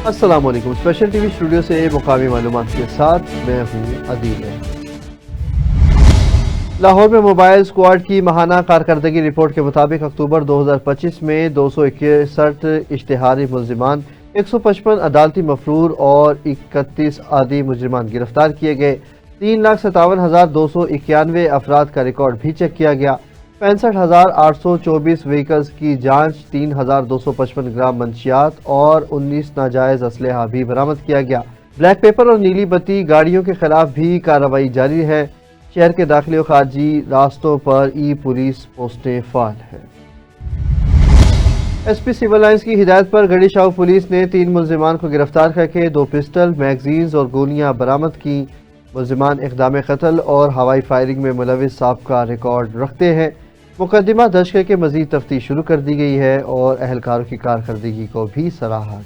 السلام علیکم، special T V studio سے مقامی معلومات کے ساتھ میں ہوں عدیل۔ لاہور میں موبائل اسکواڈ کی ماہانہ کارکردگی رپورٹ کے مطابق اکتوبر 2025 میں 261 اشتہاری ملزمان، 155 عدالتی مفرور اور 31 عادی مجرمان گرفتار کیے گئے۔ 3,57,291 افراد کا ریکارڈ بھی چیک کیا گیا۔ 65,824 وہیکلز کی جانچ، 3,255 گرام منشیات اور 19 ناجائز اسلحہ بھی برآمد کیا گیا۔ بلیک پیپر اور نیلی بتی گاڑیوں کے خلاف بھی کارروائی جاری ہے۔ شہر کے داخلی و خارجی راستوں پر ای پولیس پوسٹیں فعال ہیں۔ ایس پی سول لائنز کی ہدایت پر گڑھی شاہو پولیس نے 3 ملزمان کو گرفتار کر کے 2 پسٹل، میگزینز اور گولیاں برآمد کی۔ ملزمان اقدام قتل اور ہوائی فائرنگ میں ملوث سابقہ ریکارڈ رکھتے ہیں۔ مقدمہ درج کر کے مزید تفتیش شروع کر دی گئی ہے اور اہلکاروں کی کارکردگی کو بھی سراہا۔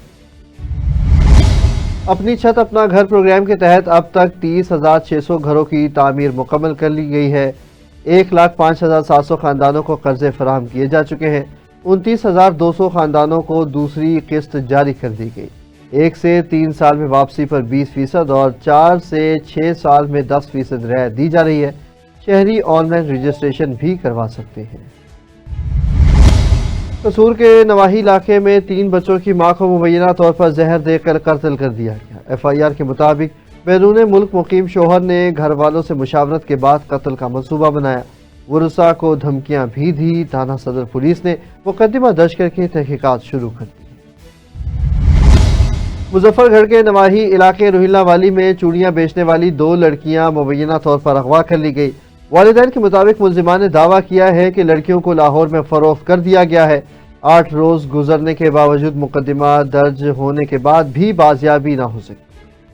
اپنی چھت اپنا گھر پروگرام کے تحت اب تک 30,600 گھروں کی تعمیر مکمل کر لی گئی ہے۔ 1,05,700 خاندانوں کو قرضے فراہم کیے جا چکے ہیں۔ 29,200 خاندانوں کو دوسری قسط جاری کر دی گئی۔ 1 سے 3 سال میں واپسی پر 20% اور 4 سے 6 سال میں 10% رعایت دی جا رہی ہے۔ شہری آن لائن رجسٹریشن بھی کروا سکتے ہیں۔ قصور کے نواحی علاقے میں 3 بچوں کی ماں کو مبینہ طور پر زہر دے کر قتل کر دیا گیا۔ ایف آئی آر کے مطابق بیرون ملک مقیم شوہر نے گھر والوں سے مشاورت کے بعد قتل کا منصوبہ بنایا۔ ورثاء کو دھمکیاں بھی دی۔ تھانہ صدر پولیس نے مقدمہ درج کر کے تحقیقات شروع کر دی۔ مظفر گڑھ کے نواحی علاقے روہیلا والی میں چوڑیاں بیچنے والی 2 لڑکیاں مبینہ طور پر اغوا کر لی گئی۔ والدین کے مطابق ملزمان نے دعویٰ کیا ہے کہ لڑکیوں کو لاہور میں فروخت کر دیا گیا ہے۔ 8 روز گزرنے کے باوجود مقدمہ درج ہونے کے بعد بھی بازیابی نہ ہو سکی۔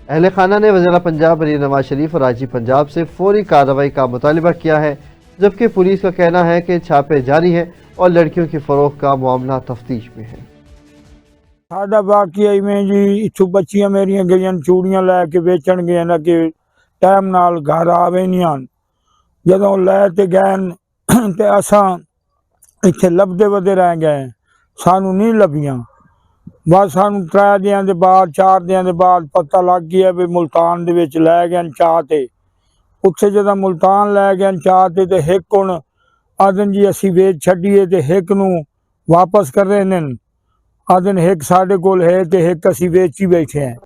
اہل خانہ نے وزیر پنجاب مریم نواز شریف اور آئی جی پنجاب سے فوری کارروائی کا مطالبہ کیا ہے، جبکہ پولیس کا کہنا ہے کہ چھاپے جاری ہیں اور لڑکیوں کی فروخت کا معاملہ تفتیش میں ہے۔ ساڈا واقعہ میں جی اتھوں بچیاں میریاں گئیاں چوڑیاں لے کے بیچن گئے نہ کہ ٹائم نال گھر آوے نہیں آن۔ جدوں لے تے گئے تے اساں اتھے لبدے ودے رہ گئے، سانو نہیں لبیاں۔ بس سانو 3 دیاں دے بعد 4 دیاں دے بعد پتہ لگ گیا بھی ملتان دے وچ لے گئے چاہ تے۔ اتھے جدوں ملتان لے گئے چاہ تے ایک ہن آدن جی اسی ویچ چھڈیے تے ایک نو واپس کر رہے ہیں۔ آدن ایک ساڈے کول ہے تے ایک اسی ویچی بیٹھے ہیں۔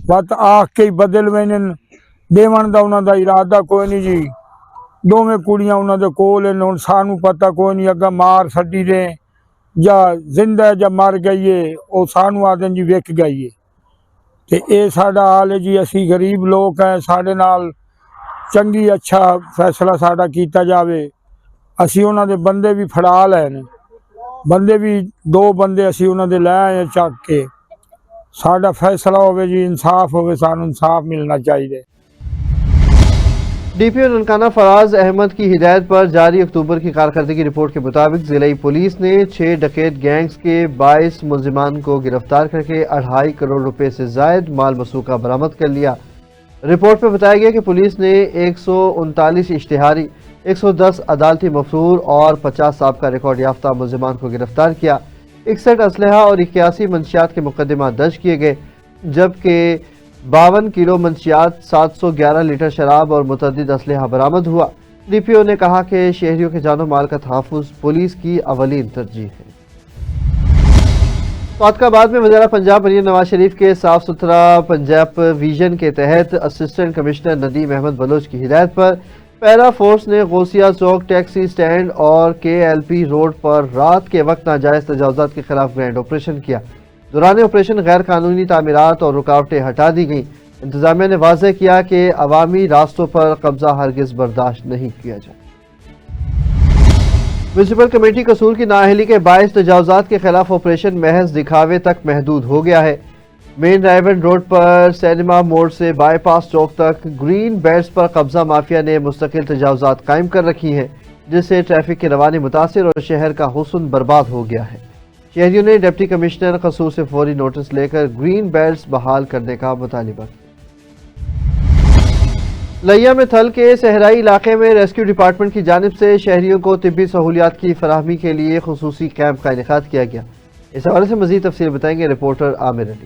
بات آکھ کے بدل وینن دیون دا انہاں دا ارادہ کوئی نہیں جی۔ دوویں کڑیاں انہاں دے کول ہیں، ہن سانو پتہ کوئی نہیں اگا مار چھڈی دے یا زندہ یا مر گئی ہے، او سانو آدن جی وک گئی ہے۔ تے اے ساڈا حال ہے جی، اسی غریب لوگ ہیں، ساڈے نال چنگی اچھا فیصلہ ساڈا کیتا جاوے۔ اسی انہاں دے بندے بھی پھڑا لے نے، بندے بھی 2 بندے اسی انہاں دے لے آئے چک کے۔ ساڈا فیصلہ ہوئے جی، انصاف ہوئے، سانو انصاف ملنا چاہیے۔ ڈی پی او ننکانہ فراز احمد کی ہدایت پر جاری اکتوبر کی کارکردگی رپورٹ کے مطابق ضلعی پولیس نے 6 ڈکیت گینگز کے 22 ملزمان کو گرفتار کر کے 2.5 کروڑ روپے سے زائد مال مسروقہ برآمد کر لیا۔ رپورٹ میں بتایا گیا کہ پولیس نے 139 اشتہاری، 110 عدالتی مفرور اور 50 سابقہ ریکارڈ یافتہ ملزمان کو گرفتار کیا۔ 61 اسلحہ اور 81 منشیات کے مقدمہ درج کیے گئے، جبکہ 52 کلو منشیات، 711 لیٹر شراب اور متعدد اسلحہ برآمد ہوا۔ ڈی پی او نے کہا کہ شہریوں کے جان و مال کا تحفظ پولیس کی اولین ترجیح ہے۔ فاطق آباد میں وزیر پنجاب مریم نواز شریف کے صاف ستھرا پنجاب ویژن کے تحت اسسٹنٹ کمشنر ندیم احمد بلوچ کی ہدایت پر پیرا فورس نے غوثیہ چوک ٹیکسی سٹینڈ اور کے ایل پی روڈ پر رات کے وقت ناجائز تجاوزات کے خلاف گرینڈ آپریشن کیا۔ دوران آپریشن غیر قانونی تعمیرات اور رکاوٹیں ہٹا دی گئیں۔ انتظامیہ نے واضح کیا کہ عوامی راستوں پر قبضہ ہرگز برداشت نہیں کیا جائے۔ میونسپل کمیٹی قصور کی نااہلی کے باعث تجاوزات کے خلاف آپریشن محض دکھاوے تک محدود ہو گیا ہے۔ مین رائیون روڈ پر سینما موڑ سے بائی پاس چوک تک گرین بیلٹس پر قبضہ مافیا نے مستقل تجاوزات قائم کر رکھی ہیں، جس سے ٹریفک کی روانی متاثر اور شہر کا حسن برباد ہو گیا ہے۔ شہریوں نے ڈپٹی کمشنر قصور سے فوری نوٹس لے کر گرین بیلٹس بحال کرنے کا مطالبہ کیا۔ لیا میں تھل کے صحرائی علاقے میں ریسکیو ڈپارٹمنٹ کی جانب سے شہریوں کو طبی سہولیات کی فراہمی کے لیے خصوصی کیمپ کا انعقاد کیا گیا۔ اس حوالے سے مزید تفصیل بتائیں گے رپورٹر عامر علی۔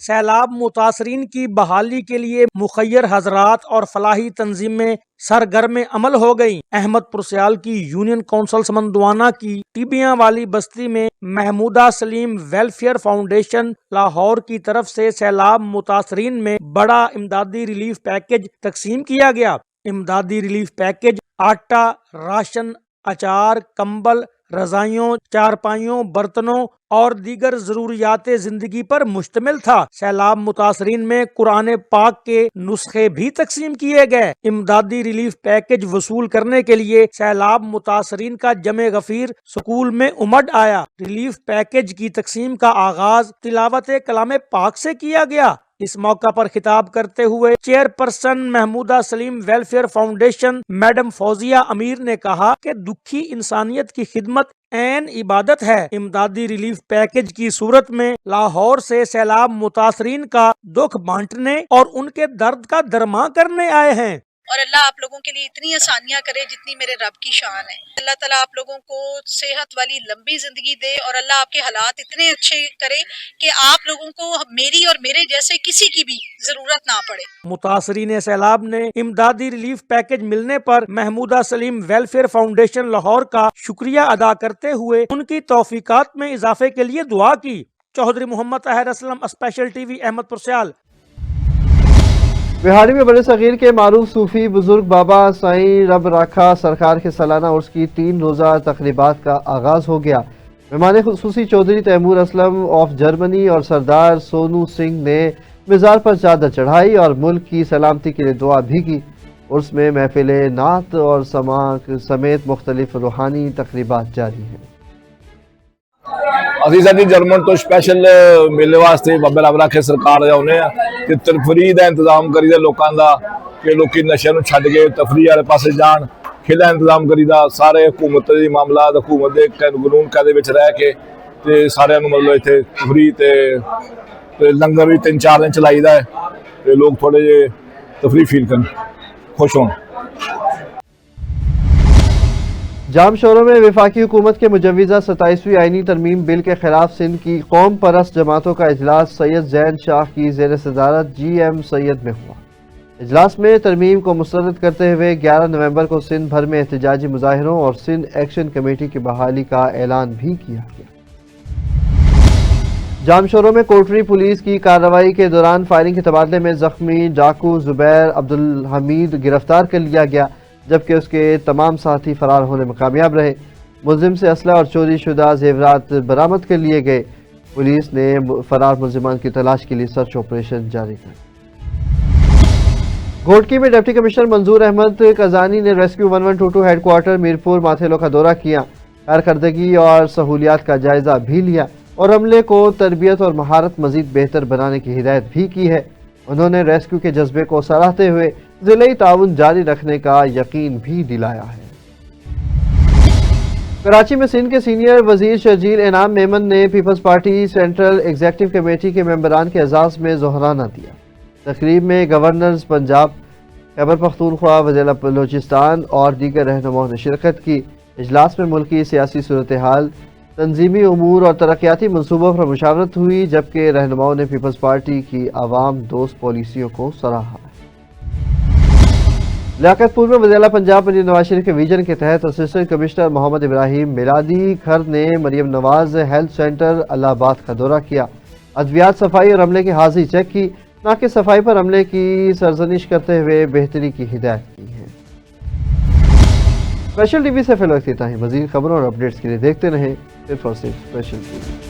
سیلاب متاثرین کی بحالی کے لیے مخیر حضرات اور فلاحی تنظیمیں سرگرم عمل ہو گئیں۔ احمد پرسیال کی یونین کونسل سمندوانہ کی ٹیبیاں والی بستی میں محمودہ سلیم ویلفیئر فاؤنڈیشن لاہور کی طرف سے سیلاب متاثرین میں بڑا امدادی ریلیف پیکج تقسیم کیا گیا۔ امدادی ریلیف پیکج آٹا، راشن، اچار، کمبل، رضائیوں، چارپائیوں، برتنوں اور دیگر ضروریات زندگی پر مشتمل تھا۔ سیلاب متاثرین میں قرآن پاک کے نسخے بھی تقسیم کیے گئے۔ امدادی ریلیف پیکج وصول کرنے کے لیے سیلاب متاثرین کا جمع غفیر سکول میں امڈ آیا۔ ریلیف پیکج کی تقسیم کا آغاز تلاوت کلام پاک سے کیا گیا۔ اس موقع پر خطاب کرتے ہوئے چیئرپرسن محمودہ سلیم ویلفیئر فاؤنڈیشن میڈم فوزیہ امیر نے کہا کہ دکھی انسانیت کی خدمت عین عبادت ہے۔ امدادی ریلیف پیکج کی صورت میں لاہور سے سیلاب متاثرین کا دکھ بانٹنے اور ان کے درد کا درماں کرنے آئے ہیں۔ اور اللہ آپ لوگوں کے لیے اتنی آسانیاں کرے جتنی میرے رب کی شان ہے۔ اللہ تعالیٰ آپ لوگوں کو صحت والی لمبی زندگی دے اور اللہ آپ کے حالات اتنے اچھے کرے کہ آپ لوگوں کو میری اور میرے جیسے کسی کی بھی ضرورت نہ پڑے۔ متاثرین سیلاب نے امدادی ریلیف پیکج ملنے پر محمودہ سلیم ویلفیئر فاؤنڈیشن لاہور کا شکریہ ادا کرتے ہوئے ان کی توفیقات میں اضافے کے لیے دعا کی۔ Chaudhry Muhammad Tahir Aslam, special T V, Ahmed Parsial. بہاڑی میں بڑے صغیر کے معروف صوفی بزرگ بابا سائیں رب راکھا سرکار کے سالانہ عرس کی 3 روزہ تقریبات کا آغاز ہو گیا۔ مہمان خصوصی چودھری تیمور اسلم آف جرمنی اور سردار سونو سنگھ نے مزار پر چادر چڑھائی اور ملک کی سلامتی کے لیے دعا بھی کی۔ عرس میں محفل نعت اور سماع سمیت مختلف روحانی تقریبات جاری ہیں۔ ਅਸੀਂ ਸਾਡੀ ਜਰਮਨ ਤੋਂ ਸਪੈਸ਼ਲ ਮੇਲੇ ਵਾਸਤੇ ਬਾਬੇ ਰੱਬ ਰਾਖੇ ਸਰਕਾਰ ਆਉਨੇ ਆ ਤੇ ਤਫਰੀਹ ਦਾ ਇੰਤਜ਼ਾਮ ਕਰੀਦਾ ਲੋਕਾਂ ਦਾ ਕਿ ਲੋਕੀ ਨਸ਼ਿਆਂ ਨੂੰ ਛੱਡ ਕੇ ਤਫਰੀਹ ਵਾਲੇ ਪਾਸੇ ਜਾਣ। ਖੇਡਾਂ ਦਾ ਇੰਤਜ਼ਾਮ ਕਰੀਦਾ ਸਾਰੇ ਹਕੂਮਤ ਦੇ ਮਾਮਲਾਤ ਹਕੂਮਤ ਦੇ ਕਾਨੂੰਨ ਕਾਇਦੇ ਵਿੱਚ ਰਹਿ ਕੇ ਤੇ ਸਾਰਿਆਂ ਨੂੰ ਮਤਲਬ ਇੱਥੇ ਤਫਰੀਹ ਤੇ ਲੰਗਰ ਵੀ 3-4 ਦਿਨ ਚਲਾਈਦਾ ਹੈ ਤੇ ਲੋਕ ਥੋੜੇ ਜਿਹੇ ਤਫਰੀਹ ਫੀਲ ਕਰਨ خوش ہوں۔ جام شوروں میں وفاقی حکومت کے مجوزہ 27ویں آئینی ترمیم بل کے خلاف سندھ کی قوم پرست جماعتوں کا اجلاس سید زین شاہ کی زیر صدارت جی ایم سید میں ہوا۔ اجلاس میں ترمیم کو مسترد کرتے ہوئے 11 نومبر کو سندھ بھر میں احتجاجی مظاہروں اور سندھ ایکشن کمیٹی کی بحالی کا اعلان بھی کیا گیا۔ جام شوروں میں کوٹری پولیس کی کارروائی کے دوران فائرنگ کے تبادلے میں زخمی ڈاکو زبیر عبدالحمید گرفتار کر لیا گیا، جبکہ اس کے تمام ساتھی فرار ہونے میں کامیاب رہے۔ ملزم سے اسلحہ اور چوری شدہ زیورات برآمد کر لیے گئے۔ پولیس نے فرار ملزمان کی تلاش کے لیے سرچ آپریشن جاری کر۔ گھوٹکی میں ڈپٹی کمشنر منظور احمد قزانی نے rescue 1122 head quarter Mirpur Mathelo کا دورہ کیا، کارکردگی اور سہولیات کا جائزہ بھی لیا اور عملے کو تربیت اور مہارت مزید بہتر بنانے کی ہدایت بھی کی ہے۔ انہوں نے ریسکیو کے جذبے کو سراہتے ہوئے ضلعی تعاون جاری رکھنے کا یقین بھی دلایا ہے۔ کراچی میں سندھ کے سینئر وزیر شرجیل انعام میمن نے Peoples Party central executive committee کے ممبران کے اعزاز میں ظہرانہ دیا۔ تقریب میں گورنرز پنجاب، خیبر پختونخوا، وزیر بلوچستان اور دیگر رہنماؤں نے شرکت کی۔ اجلاس میں ملکی سیاسی صورتحال، تنظیمی امور اور ترقیاتی منصوبوں پر مشاورت ہوئی، جبکہ رہنماؤں نے پیپلز پارٹی کی عوام دوست پالیسیوں کو سراہا۔ لیاقت پور میں وزیر اعلیٰ پنجاب مریم نواز شریف کے ویژن کے تحت اسسٹنٹ کمشنر محمد ابراہیم میلادی کھر نے مریم نواز ہیلتھ سینٹر الہ آباد کا دورہ کیا، ادویات صفائی اور عملے کی حاضری چیک کی، نہ کہ صفائی پر عملے کی سرزنش کرتے ہوئے بہتری کی ہدایت کی ہے۔ اسپیشل ٹی وی سے فی الوقت اتنا ہی۔ مزید خبروں اور اپڈیٹس کے لیے دیکھتے رہیں صرف اور صرف اسپیشل ٹی وی۔